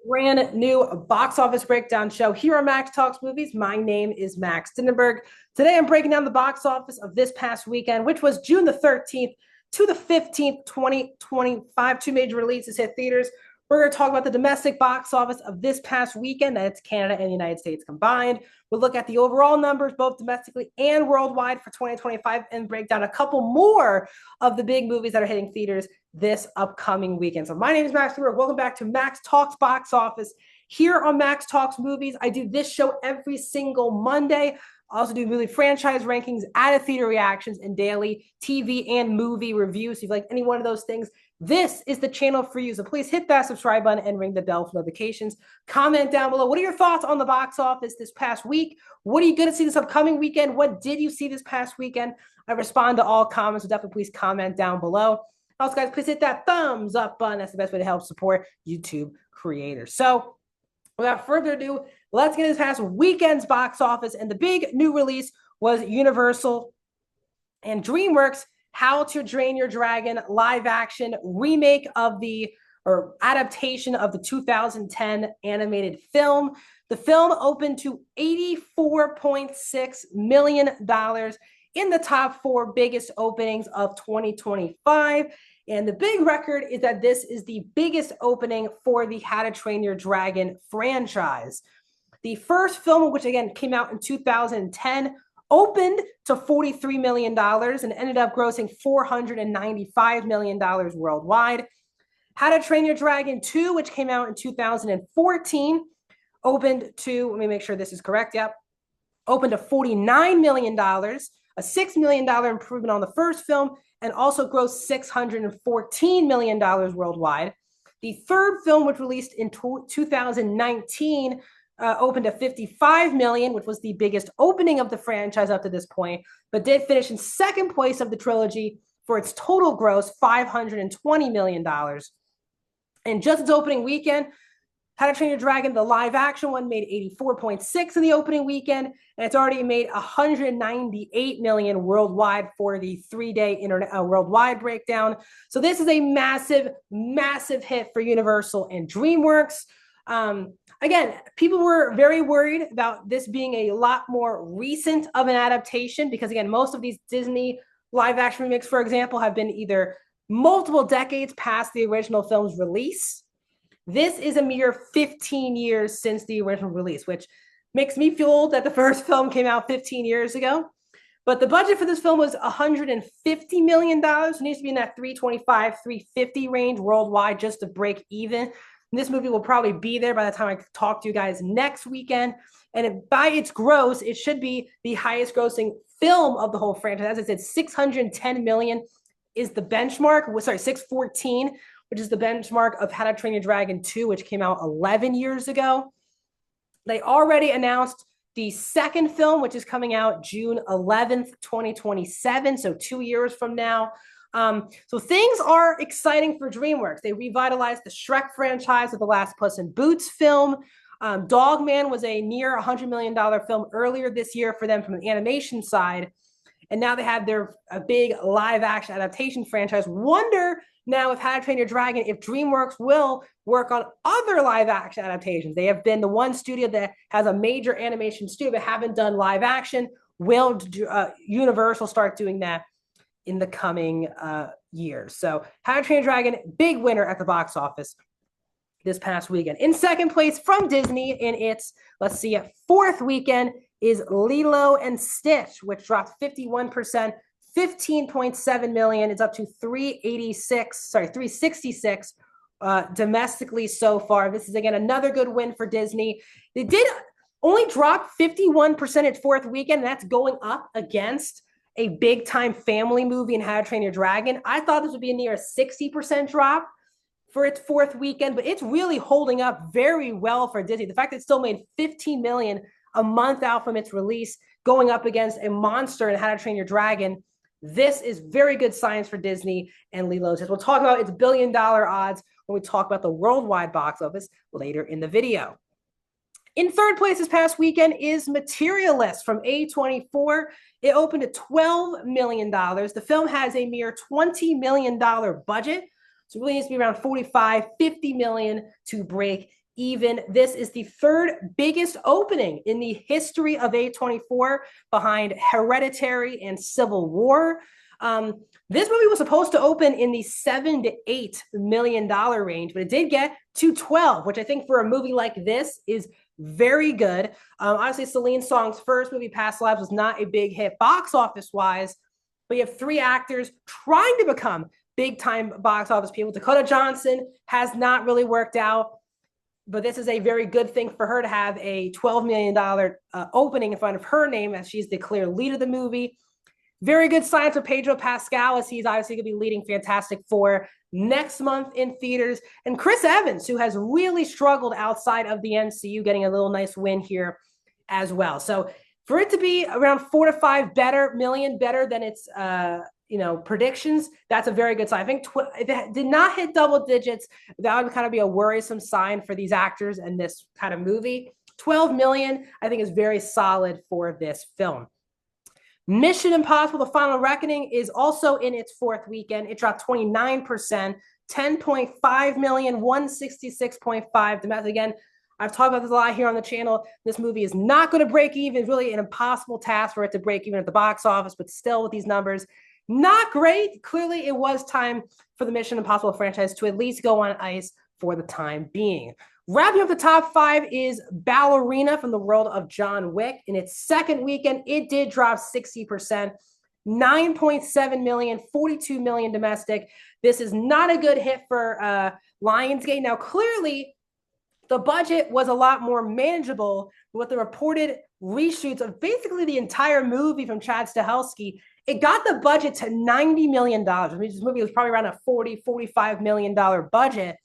brand new box office breakdown show here on Max Talks Movies. My name is Max Dindenberg. Today I'm breaking down the box office of this past weekend, which was June the 13th to the 15th, 2025. Two major releases hit theaters. We're going to talk about the domestic box office of this past weekend. That's Canada and the United States combined. We'll look at the overall numbers, both domestically and worldwide for 2025, and break down a couple more of the big movies that are hitting theaters this upcoming weekend. So my name is Max Dindenberg. Welcome back to Max Talks Box Office here on Max Talks Movies. I do this show every single Monday. I also do movie franchise rankings, added theater reactions, and daily TV and movie reviews. If you like any one of those things, this is the channel for you. So please hit that subscribe button and ring the bell for notifications. Comment down below. What are your thoughts on the box office this past week? What are you going to see this upcoming weekend? What did you see this past weekend? I respond to all comments, so definitely please comment down below. Also, guys, please hit that thumbs up button. That's the best way to help support YouTube creators. So without further ado, let's get this past weekend's box office. And the big new release was Universal and DreamWorks' How to Train Your Dragon live action remake of or adaptation of the 2010 animated film. The film opened to $84.6 million in the top four biggest openings of 2025. And the big record is that this is the biggest opening for the How to Train Your Dragon franchise. The first film, which again came out in 2010, opened to $43 million and ended up grossing $495 million worldwide. How to Train Your Dragon 2, which came out in 2014, opened to, let me make sure this is correct, opened to $49 million, a $6 million improvement on the first film, and also grossed $614 million worldwide. The third film, which released in 2019, opened to $55 million, which was the biggest opening of the franchise up to this point, but did finish in second place of the trilogy for its total gross, $520 million. And just its opening weekend, How to Train Your Dragon, the live action one, made 84.6 in the opening weekend, and it's already made 198 million worldwide for the 3-day internet worldwide breakdown. So this is a massive, massive hit for Universal and DreamWorks. Again, people were very worried about this being a lot more recent of an adaptation because, again, most of these Disney live action remakes, for example, have been either multiple decades past the original film's release. This is a mere 15 years since the original release, which makes me feel old that the first film came out 15 years ago. But the budget for this film was $150 million. It needs to be in that 325, 350 range worldwide just to break even. And this movie will probably be there by the time I talk to you guys next weekend. And by its gross, it should be the highest grossing film of the whole franchise. As I said, 610 million is the benchmark. Sorry, 614, which is the benchmark of How to Train Your Dragon 2, which came out 11 years ago. They already announced the second film, which is coming out June 11th, 2027, so 2 years from now. So things are exciting for DreamWorks. They revitalized the Shrek franchise with the last Puss in Boots film. Dogman was a near $100 million film earlier this year for them from the animation side. And now they have their big live action adaptation franchise. Wonder now with How to Train Your Dragon if DreamWorks will work on other live action adaptations. They have been the one studio that has a major animation studio but haven't done live action. Will Universal start doing that in the coming years? So How to Train Your Dragon, big winner at the box office this past weekend. In second place from Disney in its, let's see, fourth weekend is Lilo and Stitch, which dropped 51%, 15.7 million. It's up to 366 domestically so far. This is, again, another good win for Disney. They did only drop 51% its fourth weekend, and that's going up against a big-time family movie in How to Train Your Dragon. I thought this would be a near 60% drop for its fourth weekend, but it's really holding up very well for Disney. The fact that it still made 15 million a month out from its release, going up against a monster in How to Train Your Dragon, this is very good science for Disney and Lilo. We'll talk about its billion-dollar odds when we talk about the worldwide box office later in the video. In third place this past weekend is Materialist from A24. It opened at $12 million. The film has a mere $20 million budget, so it really needs to be around 45, 50 million to break even. This is the third biggest opening in the history of A24, behind Hereditary and Civil War. This movie was supposed to open in the $7 to $8 million range, but it did get to 12, which I think for a movie like this is very good. Obviously, Celine Song's first movie, Past Lives, was not a big hit box office wise, but you have three actors trying to become big time box office people. Dakota Johnson has not really worked out, but this is a very good thing for her to have a $12 million opening in front of her name, as she's the clear lead of the movie. Very good signs for Pedro Pascal, as he's obviously going to be leading Fantastic Four next month in theaters. And Chris Evans, who has really struggled outside of the MCU, getting a little nice win here as well. So for it to be around 4 to 5 million better than its predictions, that's a very good sign. I think if it did not hit double digits, that would kind of be a worrisome sign for these actors and this kind of movie. 12 million, I think, is very solid for this film. Mission Impossible: The Final Reckoning is also in its fourth weekend. It dropped 29%, 10.5 million, 166.5 domestic. Again, I've talked about this a lot here on the channel. This movie is not going to break even. It's really an impossible task for it to break even at the box office, but still with these numbers, not great. Clearly, it was time for the Mission Impossible franchise to at least go on ice for the time being. Wrapping up the top 5 is Ballerina from the world of John Wick. In its second weekend, it did drop 60%, 9.7 million, 42 million domestic. This is not a good hit for Lionsgate. Now, clearly, the budget was a lot more manageable with the reported reshoots of basically the entire movie from Chad Stahelski. It got the budget to $90 million. I mean, this movie was probably around a $45 million budget,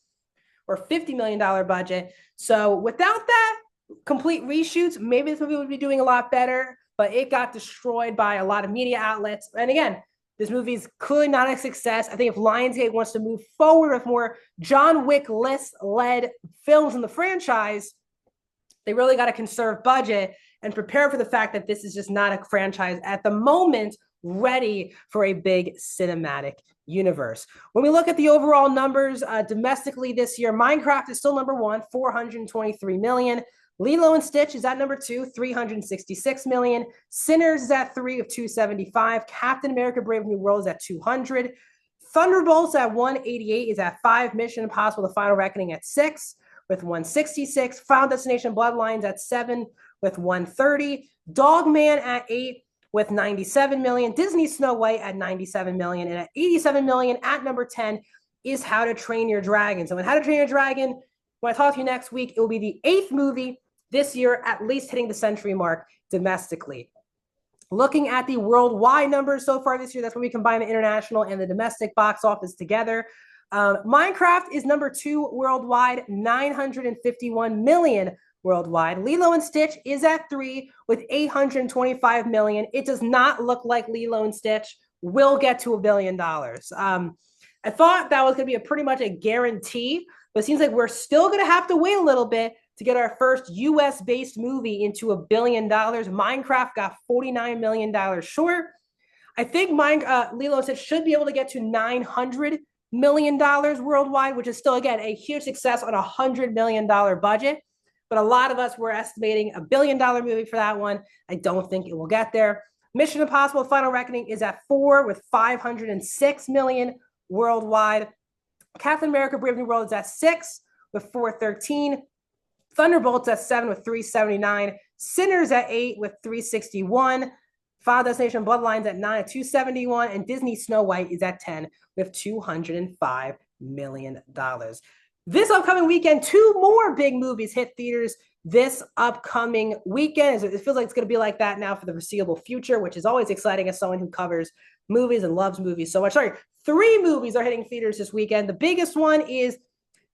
or $50 million budget. So without that complete reshoots, maybe this movie would be doing a lot better, but it got destroyed by a lot of media outlets. And again, this movie is clearly not a success. I think if Lionsgate wants to move forward with more John Wick-led films in the franchise, they really got to conserve budget and prepare for the fact that this is just not a franchise at the moment ready for a big cinematic universe. When we look at the overall numbers domestically this year, Minecraft is still number 1, 423 million. Lilo and Stitch is at number 2, 366 million. Sinners is at 3 of 275. Captain America: Brave New World is at 200. Thunderbolts at 188 is at 5. Mission Impossible: The Final Reckoning at 6 with 166. Final Destination: Bloodlines at 7 with 130. Dogman at 8 with 97 million. Disney Snow White at 97 million. And at 87 million, at number 10, is How to Train Your Dragon. So in How to Train Your Dragon, when I talk to you next week, it will be the 8th movie this year, at least hitting the century mark domestically. Looking at the worldwide numbers so far this year, that's when we combine the international and the domestic box office together. Minecraft is number 2 worldwide, 951 million worldwide. Lilo and Stitch is at 3 with 825 million. It does not look like Lilo and Stitch will get to $1 billion. I thought that was going to be pretty much a guarantee, but it seems like we're still going to have to wait a little bit to get our first US-based movie into $1 billion. Minecraft got $49 million short. I think Lilo and Stitch should be able to get to $900 million worldwide, which is still, again, a huge success on a $100 million budget. But a lot of us were estimating $1 billion movie for that one. I don't think it will get there. Mission Impossible: Final Reckoning is at 4 with 506 million worldwide. Captain America: Brave New World is at 6 with 413. Thunderbolts at 7 with 379. Sinners at 8 with 361. Final Destination: Bloodlines at 9 at 271. And Disney Snow White is at 10 with $205 million. This upcoming weekend, 2 more big movies hit theaters this upcoming weekend. It feels like it's going to be like that now for the foreseeable future, which is always exciting as someone who covers movies and loves movies so much. 3 movies are hitting theaters this weekend. The biggest one is,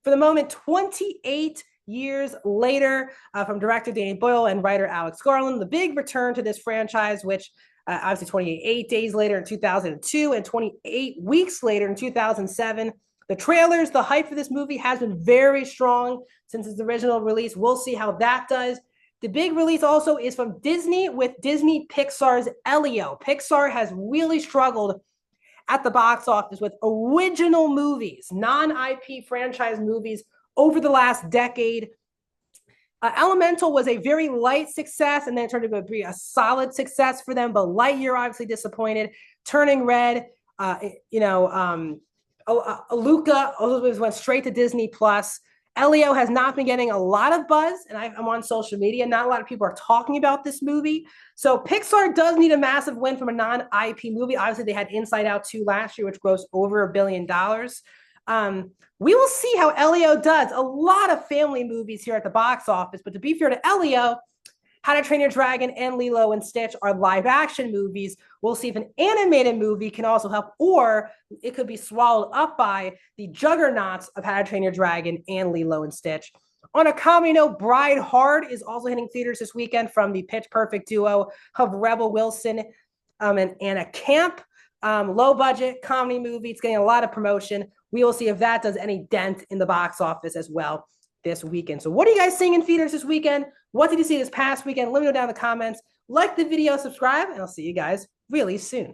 for the moment, 28 years later, from director Danny Boyle and writer Alex Garland. The big return to this franchise, which obviously 28 days later in 2002 and 28 weeks later in 2007. The trailers, the hype for this movie has been very strong since its original release. We'll see how that does. The big release also is from Disney with Disney Pixar's Elio. Pixar has really struggled at the box office with original movies, non-IP franchise movies over the last decade. Elemental was a very light success, and then it turned to be a solid success for them. But Lightyear obviously disappointed. Turning Red, Luca went straight to Disney Plus. Elio has not been getting a lot of buzz, and I'm on social media. Not a lot of people are talking about this movie. So Pixar does need a massive win from a non-IP movie. Obviously, they had Inside Out 2 last year, which grossed over $1 billion. We will see how Elio does. A lot of family movies here at the box office, but to be fair to Elio, How to Train Your Dragon and Lilo and Stitch are live action movies. We'll see if an animated movie can also help, or it could be swallowed up by the juggernauts of How to Train Your Dragon and Lilo and Stitch. On a comedy note, Bride Hard is also hitting theaters this weekend from the Pitch Perfect duo of Rebel Wilson and Anna Camp. Low budget comedy movie. It's getting a lot of promotion. We will see if that does any dent in the box office as well this weekend. So what are you guys seeing in theaters this weekend? What did you see this past weekend? Let me know down in the comments. Like the video, subscribe, and I'll see you guys really soon.